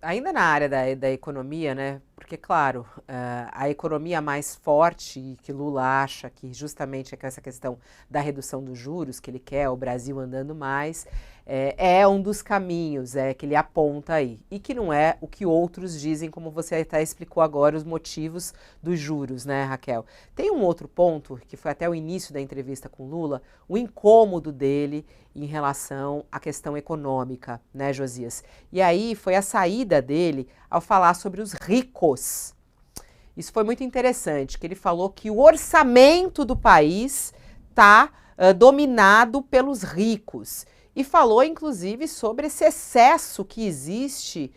Ainda na área da economia, né? Porque, claro, a economia mais forte e que Lula acha que justamente é com essa questão da redução dos juros, que ele quer o Brasil andando mais, é um dos caminhos que ele aponta aí. E que não é o que outros dizem, como você até explicou agora, os motivos dos juros, né, Raquel? Tem um outro ponto, que foi até o início da entrevista com Lula, o incômodo dele em relação à questão econômica, né, Josias? E aí foi a saída dele ao falar sobre os ricos. Isso foi muito interessante, que ele falou que o orçamento do país está dominado pelos ricos. E falou, inclusive, sobre esse excesso que existe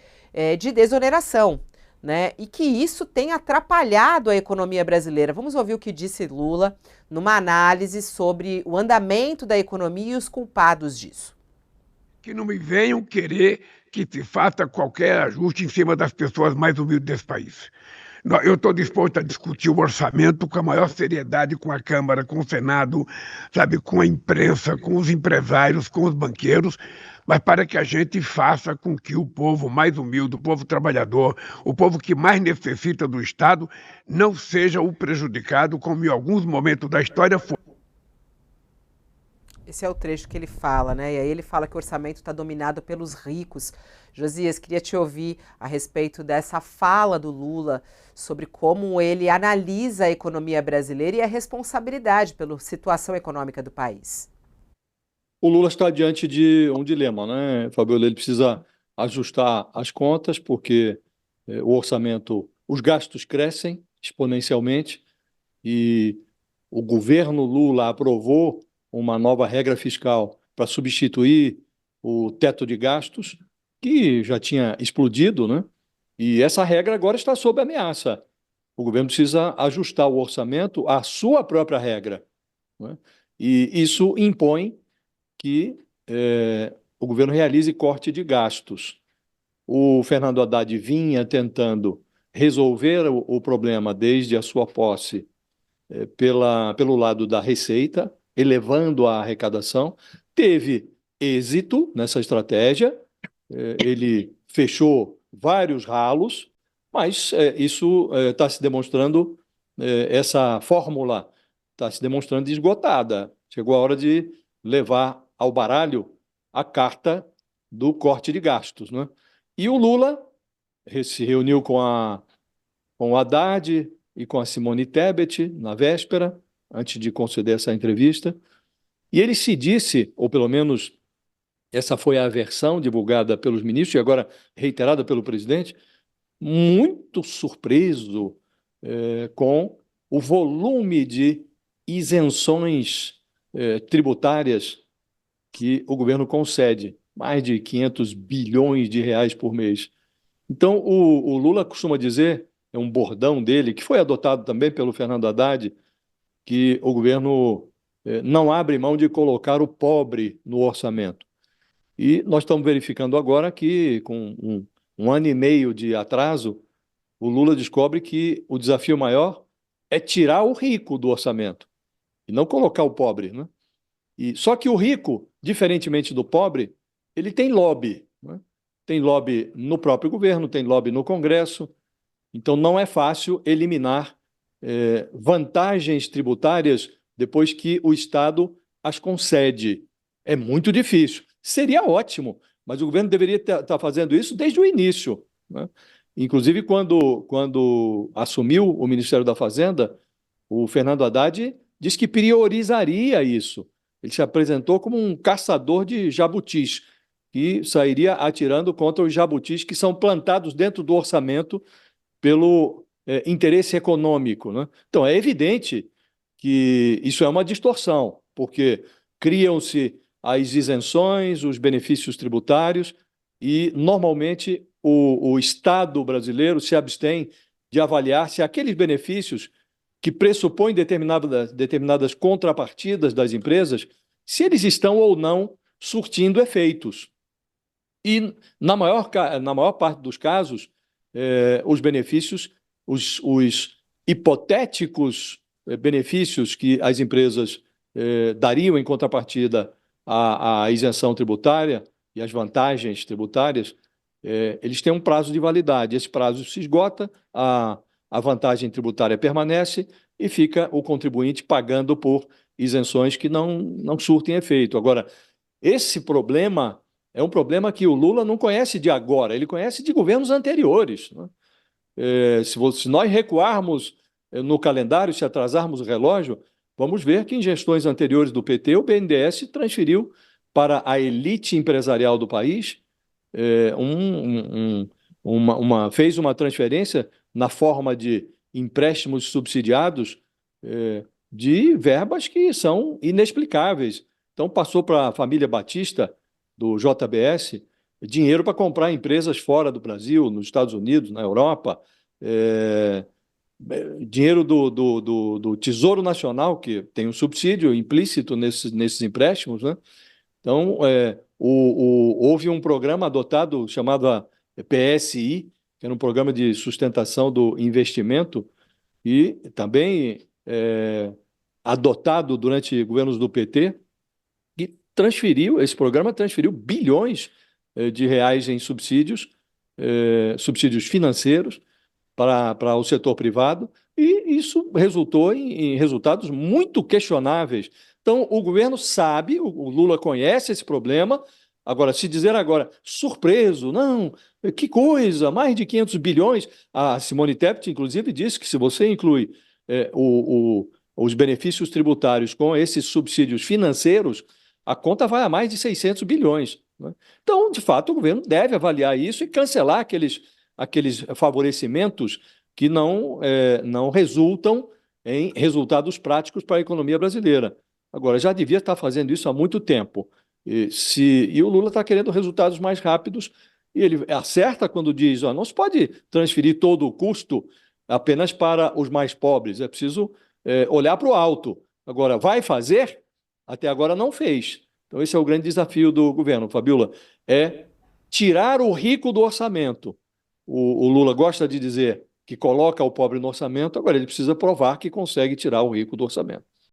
de desoneração. Né? E que isso tem atrapalhado a economia brasileira. Vamos ouvir o que disse Lula numa análise sobre o andamento da economia e os culpados disso. Que não me venham querer que se faça qualquer ajuste em cima das pessoas mais humildes desse país. Eu estou disposto a discutir o orçamento com a maior seriedade com a Câmara, com o Senado, sabe, com a imprensa, com os empresários, com os banqueiros, mas para que a gente faça com que o povo mais humilde, o povo trabalhador, o povo que mais necessita do Estado, não seja o prejudicado, como em alguns momentos da história foi. Esse é o trecho que ele fala, né? E aí ele fala que o orçamento está dominado pelos ricos. Josias, queria te ouvir a respeito dessa fala do Lula sobre como ele analisa a economia brasileira e a responsabilidade pela situação econômica do país. O Lula está diante de um dilema, né, Fabiola? Ele precisa ajustar as contas, porque o orçamento, os gastos crescem exponencialmente e o governo Lula aprovou uma nova regra fiscal para substituir o teto de gastos, que já tinha explodido, né? E essa regra agora está sob ameaça. O governo precisa ajustar o orçamento à sua própria regra, né? E isso impõe que o governo realize corte de gastos. O Fernando Haddad vinha tentando resolver o problema desde a sua posse pelo lado da receita, elevando a arrecadação. Teve êxito nessa estratégia, ele fechou vários ralos, mas isso está se demonstrando, essa fórmula está se demonstrando esgotada. Chegou a hora de levar ao baralho a carta do corte de gastos, né? E o Lula se reuniu com o Haddad e com a Simone Tebet na véspera, antes de conceder essa entrevista, e ele se disse, ou pelo menos essa foi a versão divulgada pelos ministros e agora reiterada pelo presidente, muito surpreso com o volume de isenções tributárias que o governo concede, mais de 500 bilhões de reais por mês. Então, o Lula costuma dizer, é um bordão dele, que foi adotado também pelo Fernando Haddad, que o governo não abre mão de colocar o pobre no orçamento. E nós estamos verificando agora que, com um ano e meio de atraso, o Lula descobre que o desafio maior é tirar o rico do orçamento e não colocar o pobre, né? Só que o rico, diferentemente do pobre, ele tem lobby, né? Tem lobby no próprio governo, tem lobby no Congresso, então não é fácil eliminar vantagens tributárias depois que o Estado as concede. É muito difícil. Seria ótimo, mas o governo deveria estar fazendo isso desde o início, né? Inclusive, quando assumiu o Ministério da Fazenda, o Fernando Haddad disse que priorizaria isso. Ele se apresentou como um caçador de jabutis, que sairia atirando contra os jabutis que são plantados dentro do orçamento pelo interesse econômico, né? Então, é evidente que isso é uma distorção, porque criam-se as isenções, os benefícios tributários, e, normalmente, o Estado brasileiro se abstém de avaliar se aqueles benefícios que pressupõem determinadas contrapartidas das empresas, se eles estão ou não surtindo efeitos. E, na maior parte dos casos, os benefícios, os hipotéticos benefícios que as empresas dariam em contrapartida à isenção tributária e às vantagens tributárias, eles têm um prazo de validade. Esse prazo se esgota, a vantagem tributária permanece e fica o contribuinte pagando por isenções que não surtem efeito. Agora, esse problema é um problema que o Lula não conhece de agora, ele conhece de governos anteriores, né? Se nós recuarmos no calendário, se atrasarmos o relógio, vamos ver que em gestões anteriores do PT, o BNDES transferiu para a elite empresarial do país, fez uma transferência na forma de empréstimos subsidiados, de verbas que são inexplicáveis. Então, passou para a família Batista, do JBS, dinheiro para comprar empresas fora do Brasil, nos Estados Unidos, na Europa, dinheiro do Tesouro Nacional, que tem um subsídio implícito nesses empréstimos, né? Então, houve um programa adotado chamado PSI, que era um programa de sustentação do investimento, e também adotado durante governos do PT, e esse programa transferiu bilhões de reais em subsídios financeiros para o setor privado, e isso resultou em resultados muito questionáveis. Então, o governo sabe, o Lula conhece esse problema. Agora, se dizer agora, surpreso, não, que coisa, mais de 500 bilhões. A Simone Tebet, inclusive, disse que se você inclui os benefícios tributários com esses subsídios financeiros, a conta vai a mais de 600 bilhões, né? Então, de fato, o governo deve avaliar isso e cancelar aqueles favorecimentos que não resultam em resultados práticos para a economia brasileira. Agora, já devia estar fazendo isso há muito tempo. E o Lula está querendo resultados mais rápidos, e ele acerta quando diz: não se pode transferir todo o custo apenas para os mais pobres, é preciso olhar para o alto. Agora, vai fazer? Até agora não fez. Então, esse é o grande desafio do governo, Fabiola, é tirar o rico do orçamento. O Lula gosta de dizer que coloca o pobre no orçamento, agora ele precisa provar que consegue tirar o rico do orçamento.